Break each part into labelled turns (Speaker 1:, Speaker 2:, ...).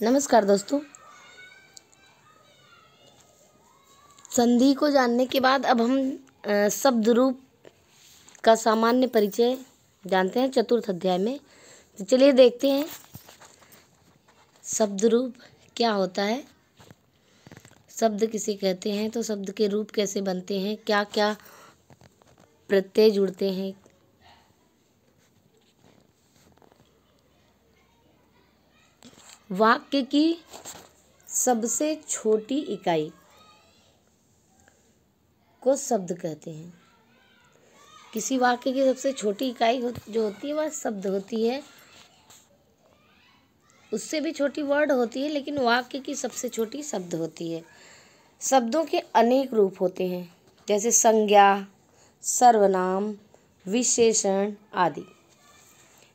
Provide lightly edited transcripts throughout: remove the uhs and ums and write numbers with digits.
Speaker 1: नमस्कार दोस्तों। संधि को जानने के बाद अब हम शब्द रूप का सामान्य परिचय जानते हैं चतुर्थ अध्याय में। तो चलिए देखते हैं शब्द रूप क्या होता है, शब्द किसे कहते हैं, तो शब्द के रूप कैसे बनते हैं, क्या क्या प्रत्यय जुड़ते हैं। वाक्य की सबसे छोटी इकाई को शब्द कहते हैं। किसी वाक्य की सबसे छोटी इकाई जो होती है वह शब्द होती है। उससे भी छोटी वर्ड होती है, लेकिन वाक्य की सबसे छोटी शब्द होती है। शब्दों के अनेक रूप होते हैं, जैसे संज्ञा, सर्वनाम, विशेषण आदि।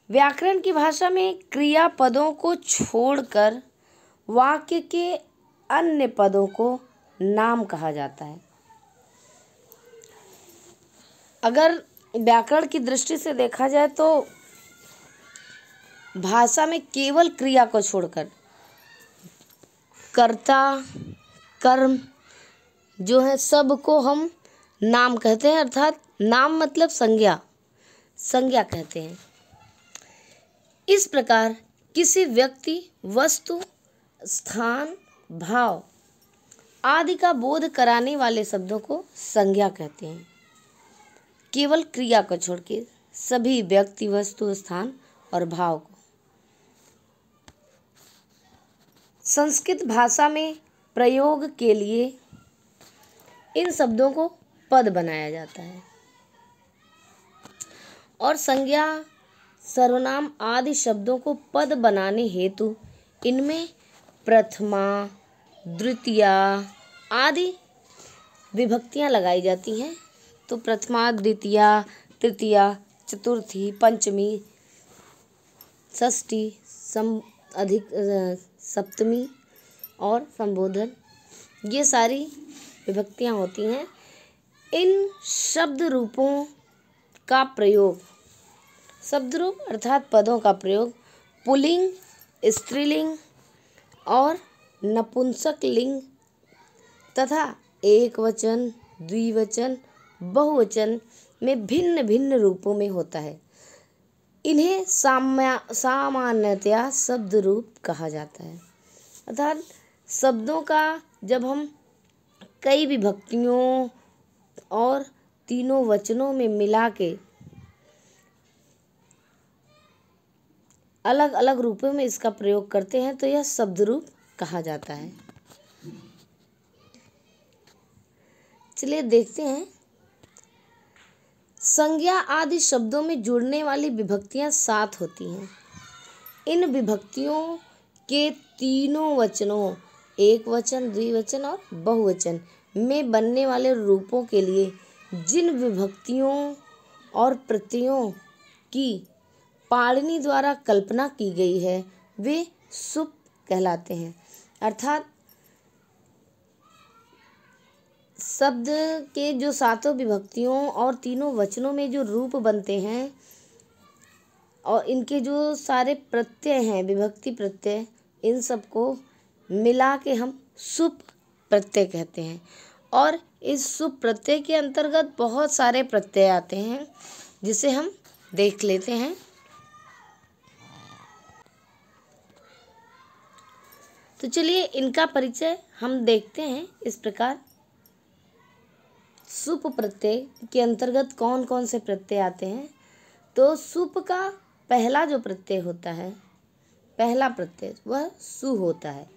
Speaker 1: व्याकरण की भाषा में क्रियापदों को छोड़कर वाक्य के अन्य पदों को नाम कहा जाता है। अगर व्याकरण की दृष्टि से देखा जाए तो भाषा में केवल क्रिया को छोड़कर कर्ता, कर्म जो है सब को हम नाम कहते हैं, अर्थात नाम मतलब संज्ञा कहते हैं। इस प्रकार किसी व्यक्ति, वस्तु, स्थान, भाव आदि का बोध कराने वाले शब्दों को संज्ञा कहते हैं। केवल क्रिया को छोड़ के सभी व्यक्ति, वस्तु, स्थान और भाव को। संस्कृत भाषा में प्रयोग के लिए इन शब्दों को पद बनाया जाता है और संज्ञा, सर्वनाम आदि शब्दों को पद बनाने हेतु इनमें प्रथमा, द्वितीया आदि विभक्तियां लगाई जाती हैं। तो प्रथमा, द्वितीया, तृतीया, चतुर्थी, पंचमी, षष्ठी, सप्तमी और संबोधन, ये सारी विभक्तियां होती हैं। इन शब्द रूपों का प्रयोग, शब्द रूप अर्थात पदों का प्रयोग पुल्लिंग, स्त्रीलिंग और नपुंसक लिंग तथा एक वचन, द्विवचन, बहुवचन में भिन्न भिन्न रूपों में होता है। इन्हें सामान्यतया शब्द रूप कहा जाता है। अर्थात शब्दों का जब हम कई विभक्तियों और तीनों वचनों में मिला के अलग अलग रूपों में इसका प्रयोग करते हैं तो यह शब्द रूप कहा जाता है। चलिए देखते हैं। संज्ञा आदि शब्दों में जुड़ने वाली विभक्तियां 7 होती हैं। इन विभक्तियों के तीनों वचनों, एक वचन, द्विवचन और बहुवचन में बनने वाले रूपों के लिए जिन विभक्तियों और प्रत्ययों की पाणिनि द्वारा कल्पना की गई है वे सुप कहलाते हैं। अर्थात शब्द के जो 7 विभक्तियों और तीनों वचनों में जो रूप बनते हैं और इनके जो सारे प्रत्यय हैं, विभक्ति प्रत्यय, इन सबको मिला के हम सुप प्रत्यय कहते हैं। और इस सुप प्रत्यय के अंतर्गत बहुत सारे प्रत्यय आते हैं जिसे हम देख लेते हैं। तो चलिए इनका परिचय हम देखते हैं इस प्रकार। सुप प्रत्यय के अंतर्गत कौन कौन से प्रत्यय आते हैं। तो सुप का पहला जो प्रत्यय होता है, पहला प्रत्यय वह सु होता है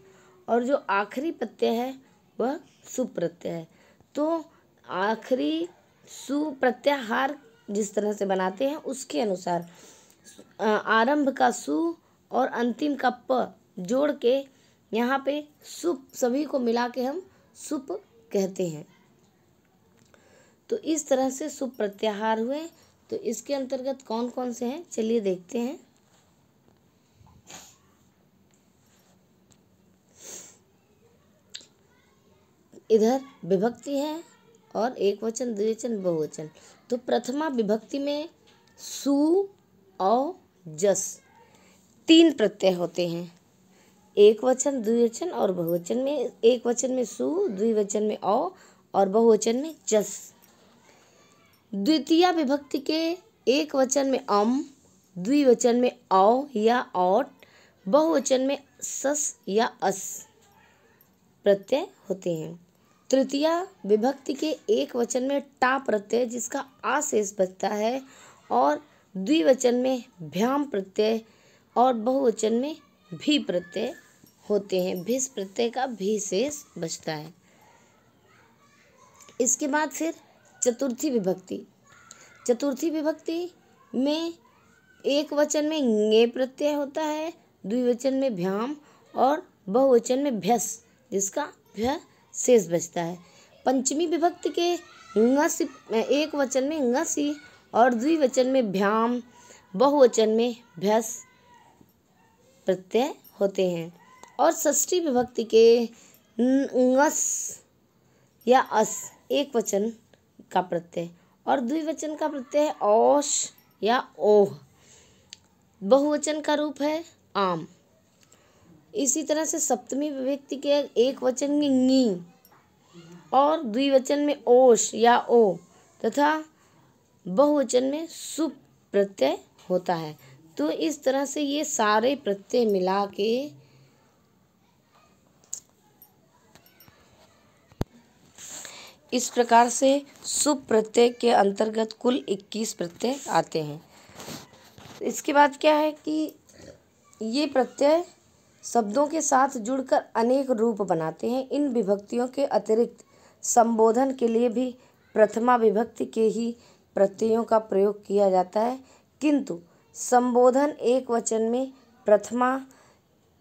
Speaker 1: और जो आखिरी प्रत्यय है वह सुप प्रत्यय है। तो आखिरी सु प्रत्याहार जिस तरह से बनाते हैं उसके अनुसार आरंभ का सु और अंतिम का प जोड़ के यहाँ पे सुप, सभी को मिला के हम सुप कहते हैं। तो इस तरह से सुप प्रत्याहार हुए। तो इसके अंतर्गत कौन कौन से हैं चलिए देखते हैं। इधर विभक्ति है और एक वचन, द्विवचन, बहुवचन। तो प्रथमा विभक्ति में सु और जस 3 प्रत्यय होते हैं। एक वचन, द्विवचन और बहुवचन में। एक वचन में सु, द्विवचन में औ और बहुवचन में जस। द्वितीया विभक्ति के एक वचन में अम, द्विवचन में औ या औट, बहुवचन में सस या अस प्रत्यय होते हैं। तृतीया विभक्ति के एक वचन में टा प्रत्यय जिसका आ शेष बचता है और द्विवचन में भ्याम प्रत्यय और बहुवचन में भी प्रत्यय होते हैं। भिस प्रत्यय का भी शेष बचता है। इसके बाद फिर चतुर्थी विभक्ति। चतुर्थी विभक्ति में एक वचन में ङे प्रत्यय होता है, द्विवचन में भ्याम और बहुवचन में भ्यस जिसका भ्य शेष बचता है। पंचमी विभक्ति के ङसी, एक वचन में ङसी और द्विवचन में भ्याम, बहुवचन में भ्यस प्रत्यय होते हैं। और षष्ठी विभक्ति के ङस या अस एक वचन का प्रत्यय और द्विवचन का प्रत्यय है औश या ओह। बहुवचन का रूप है आम। इसी तरह से सप्तमी विभक्ति के एक वचन में ङी और द्विवचन में ओश या ओ तथा बहुवचन में सुप प्रत्यय होता है। तो इस तरह से ये सारे प्रत्यय मिला के इस प्रकार से सुप प्रत्यय के अंतर्गत कुल 21 प्रत्यय आते हैं। इसके बाद क्या है कि ये प्रत्यय शब्दों के साथ जुड़कर अनेक रूप बनाते हैं। इन विभक्तियों के अतिरिक्त संबोधन के लिए भी प्रथमा विभक्ति के ही प्रत्ययों का प्रयोग किया जाता है, किंतु संबोधन एक वचन में प्रथमा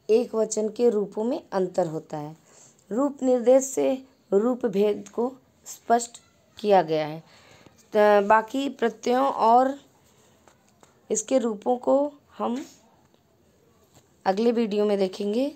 Speaker 1: एक वचन के रूपों में अंतर होता है। रूप निर्देश से रूप भेद को स्पष्ट किया गया है। बाकी प्रत्ययों और इसके रूपों को हम अगले वीडियो में देखेंगे।